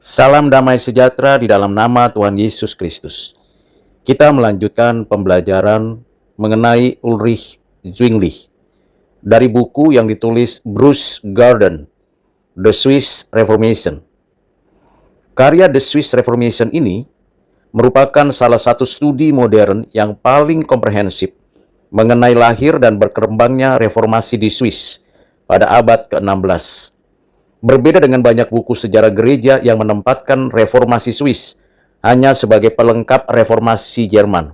Salam damai sejahtera di dalam nama Tuhan Yesus Kristus. Kita melanjutkan pembelajaran mengenai Ulrich Zwingli dari buku yang ditulis Bruce Gordon, The Swiss Reformation. Karya The Swiss Reformation ini merupakan salah satu studi modern yang paling komprehensif mengenai lahir dan berkembangnya reformasi di Swiss pada abad ke-16. Berbeda dengan banyak buku sejarah gereja yang menempatkan reformasi Swiss hanya sebagai pelengkap reformasi Jerman,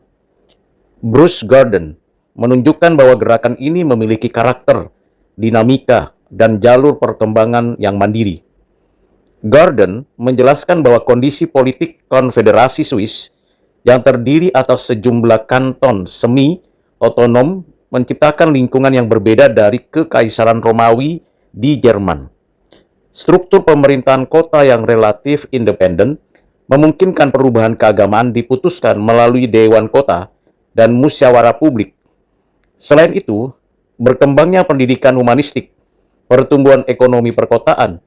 Bruce Gordon menunjukkan bahwa gerakan ini memiliki karakter, dinamika, dan jalur perkembangan yang mandiri. Gordon menjelaskan bahwa kondisi politik konfederasi Swiss yang terdiri atas sejumlah kanton semi-otonom menciptakan lingkungan yang berbeda dari Kekaisaran Romawi di Jerman. Struktur pemerintahan kota yang relatif independen memungkinkan perubahan keagamaan diputuskan melalui Dewan Kota dan musyawarah publik. Selain itu, berkembangnya pendidikan humanistik, pertumbuhan ekonomi perkotaan,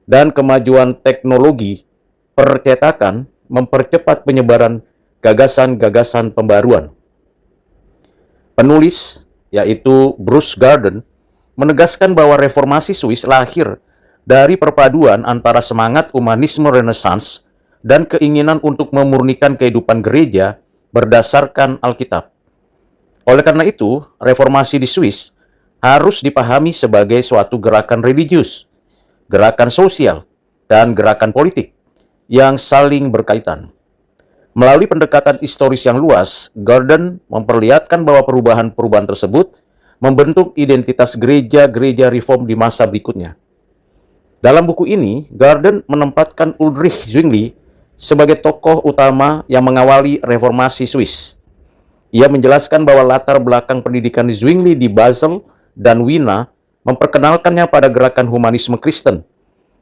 dan kemajuan teknologi percetakan mempercepat penyebaran gagasan-gagasan pembaruan. Penulis, yaitu Bruce Gordon, menegaskan bahwa reformasi Swiss lahir dari perpaduan antara semangat humanisme Renaissance dan keinginan untuk memurnikan kehidupan gereja berdasarkan Alkitab. Oleh karena itu, reformasi di Swiss harus dipahami sebagai suatu gerakan religius, gerakan sosial, dan gerakan politik yang saling berkaitan. Melalui pendekatan historis yang luas, Gordon memperlihatkan bahwa perubahan-perubahan tersebut membentuk identitas gereja-gereja reform di masa berikutnya. Dalam buku ini, Gordon menempatkan Ulrich Zwingli sebagai tokoh utama yang mengawali reformasi Swiss. Ia menjelaskan bahwa latar belakang pendidikan Zwingli di Basel dan Wina memperkenalkannya pada gerakan humanisme Kristen,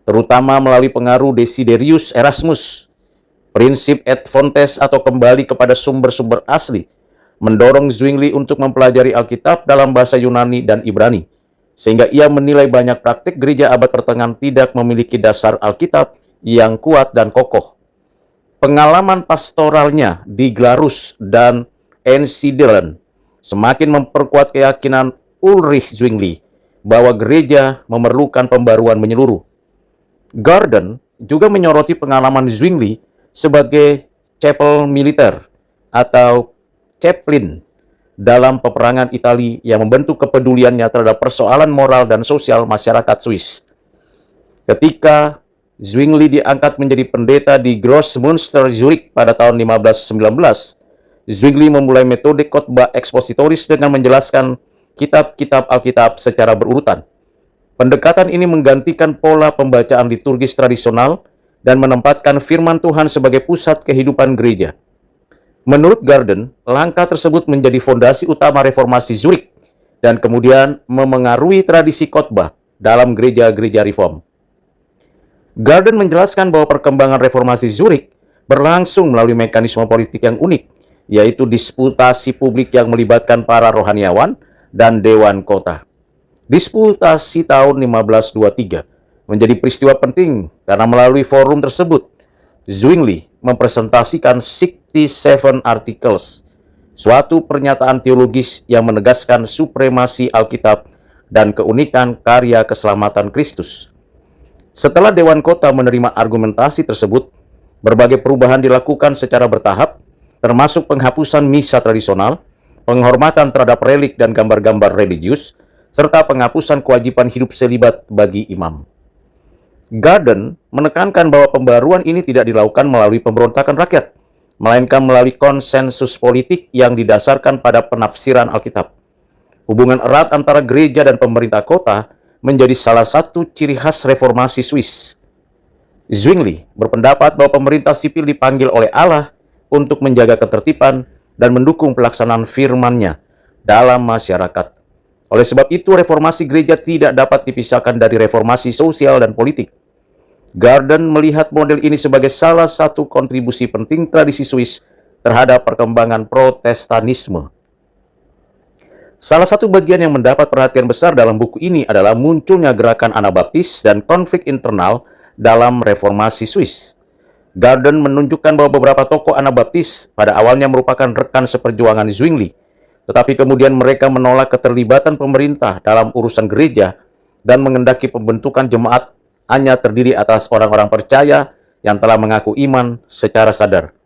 terutama melalui pengaruh Desiderius Erasmus. Prinsip et fontes atau kembali kepada sumber-sumber asli mendorong Zwingli untuk mempelajari Alkitab dalam bahasa Yunani dan Ibrani, sehingga ia menilai banyak praktik gereja abad pertengahan tidak memiliki dasar Alkitab yang kuat dan kokoh. Pengalaman pastoralnya di Glarus dan Einsiedeln semakin memperkuat keyakinan Ulrich Zwingli bahwa gereja memerlukan pembaruan menyeluruh. Gordon juga menyoroti pengalaman Zwingli sebagai chapel militer atau chaplain dalam peperangan Italia yang membentuk kepeduliannya terhadap persoalan moral dan sosial masyarakat Swiss. Ketika Zwingli diangkat menjadi pendeta di Grossmünster, Zurich pada tahun 1519, Zwingli memulai metode khotbah ekspositoris dengan menjelaskan kitab-kitab Alkitab secara berurutan. Pendekatan ini menggantikan pola pembacaan liturgis tradisional dan menempatkan firman Tuhan sebagai pusat kehidupan gereja. Menurut Gordon, langkah tersebut menjadi fondasi utama reformasi Zurich dan kemudian memengaruhi tradisi khotbah dalam gereja-gereja reform. Gordon menjelaskan bahwa perkembangan reformasi Zurich berlangsung melalui mekanisme politik yang unik, yaitu disputasi publik yang melibatkan para rohaniawan dan dewan kota. Disputasi tahun 1523 menjadi peristiwa penting karena melalui forum tersebut, Zwingli mempresentasikan 67 Articles, suatu pernyataan teologis yang menegaskan supremasi Alkitab dan keunikan karya keselamatan Kristus. Setelah Dewan Kota menerima argumentasi tersebut, berbagai perubahan dilakukan secara bertahap, termasuk penghapusan misa tradisional, penghormatan terhadap relik dan gambar-gambar religius, serta penghapusan kewajiban hidup selibat bagi imam. Gordon menekankan bahwa pembaruan ini tidak dilakukan melalui pemberontakan rakyat, melainkan melalui konsensus politik yang didasarkan pada penafsiran Alkitab. Hubungan erat antara gereja dan pemerintah kota menjadi salah satu ciri khas reformasi Swiss. Zwingli berpendapat bahwa pemerintah sipil dipanggil oleh Allah untuk menjaga ketertiban dan mendukung pelaksanaan firman-Nya dalam masyarakat. Oleh sebab itu, reformasi gereja tidak dapat dipisahkan dari reformasi sosial dan politik. Gordon melihat model ini sebagai salah satu kontribusi penting tradisi Swiss terhadap perkembangan Protestanisme. Salah satu bagian yang mendapat perhatian besar dalam buku ini adalah munculnya gerakan Anabaptis dan konflik internal dalam reformasi Swiss. Garden menunjukkan bahwa beberapa tokoh Anabaptis pada awalnya merupakan rekan seperjuangan Zwingli, tetapi kemudian mereka menolak keterlibatan pemerintah dalam urusan gereja dan mengendaki pembentukan jemaat hanya terdiri atas orang-orang percaya yang telah mengaku iman secara sadar.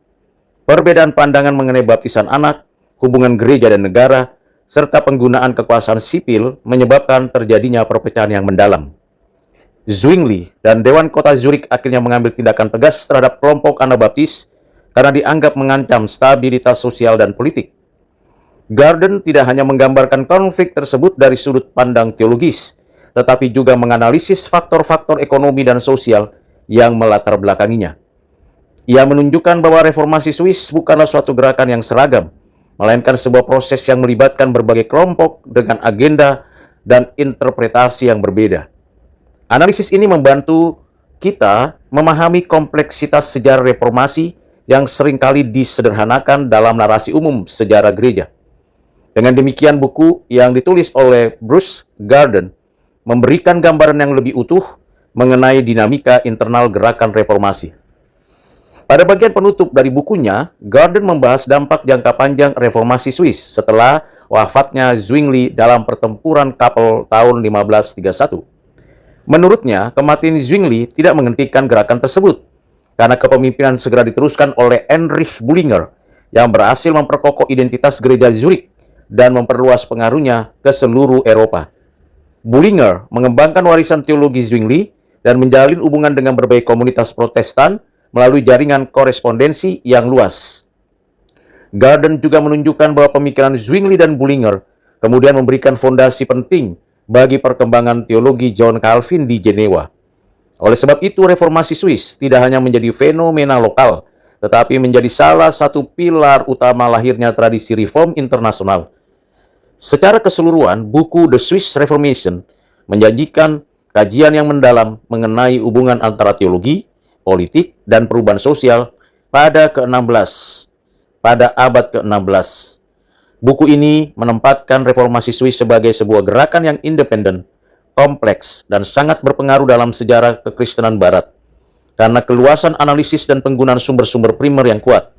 Perbedaan pandangan mengenai baptisan anak, hubungan gereja dan negara, serta penggunaan kekuasaan sipil menyebabkan terjadinya perpecahan yang mendalam. Zwingli dan Dewan Kota Zurich akhirnya mengambil tindakan tegas terhadap kelompok Anabaptis karena dianggap mengancam stabilitas sosial dan politik. Garden tidak hanya menggambarkan konflik tersebut dari sudut pandang teologis, tetapi juga menganalisis faktor-faktor ekonomi dan sosial yang melatar belakanginya. Ia menunjukkan bahwa reformasi Swiss bukanlah suatu gerakan yang seragam, melainkan sebuah proses yang melibatkan berbagai kelompok dengan agenda dan interpretasi yang berbeda. Analisis ini membantu kita memahami kompleksitas sejarah reformasi yang seringkali disederhanakan dalam narasi umum sejarah gereja. Dengan demikian, buku yang ditulis oleh Bruce Garden memberikan gambaran yang lebih utuh mengenai dinamika internal gerakan reformasi. Pada bagian penutup dari bukunya, Garden membahas dampak jangka panjang reformasi Swiss setelah wafatnya Zwingli dalam pertempuran Kappel tahun 1531. Menurutnya, kematian Zwingli tidak menghentikan gerakan tersebut, karena kepemimpinan segera diteruskan oleh Heinrich Bullinger yang berhasil memperkokoh identitas gereja Zurich dan memperluas pengaruhnya ke seluruh Eropa. Bullinger mengembangkan warisan teologi Zwingli dan menjalin hubungan dengan berbagai komunitas Protestan melalui jaringan korespondensi yang luas. Garden juga menunjukkan bahwa pemikiran Zwingli dan Bullinger kemudian memberikan fondasi penting bagi perkembangan teologi John Calvin di Jenewa. Oleh sebab itu, reformasi Swiss tidak hanya menjadi fenomena lokal, tetapi menjadi salah satu pilar utama lahirnya tradisi reform internasional. Secara keseluruhan, buku The Swiss Reformation menjanjikan kajian yang mendalam mengenai hubungan antara teologi, politik, dan perubahan sosial pada abad ke-16. Buku ini menempatkan reformasi Swiss sebagai sebuah gerakan yang independen, kompleks, dan sangat berpengaruh dalam sejarah kekristenan Barat. Karena keluasan analisis dan penggunaan sumber-sumber primer yang kuat,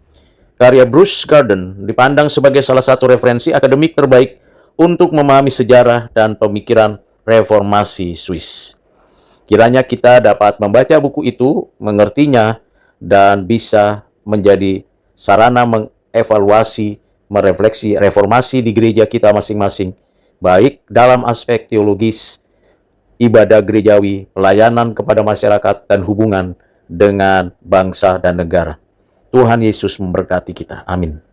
karya Bruce Garden dipandang sebagai salah satu referensi akademik terbaik untuk memahami sejarah dan pemikiran reformasi Swiss. Kiranya kita dapat membaca buku itu, mengertinya, dan bisa menjadi sarana mengevaluasi, merefleksi reformasi di gereja kita masing-masing, baik dalam aspek teologis, ibadah gerejawi, pelayanan kepada masyarakat, dan hubungan dengan bangsa dan negara. Tuhan Yesus memberkati kita. Amin.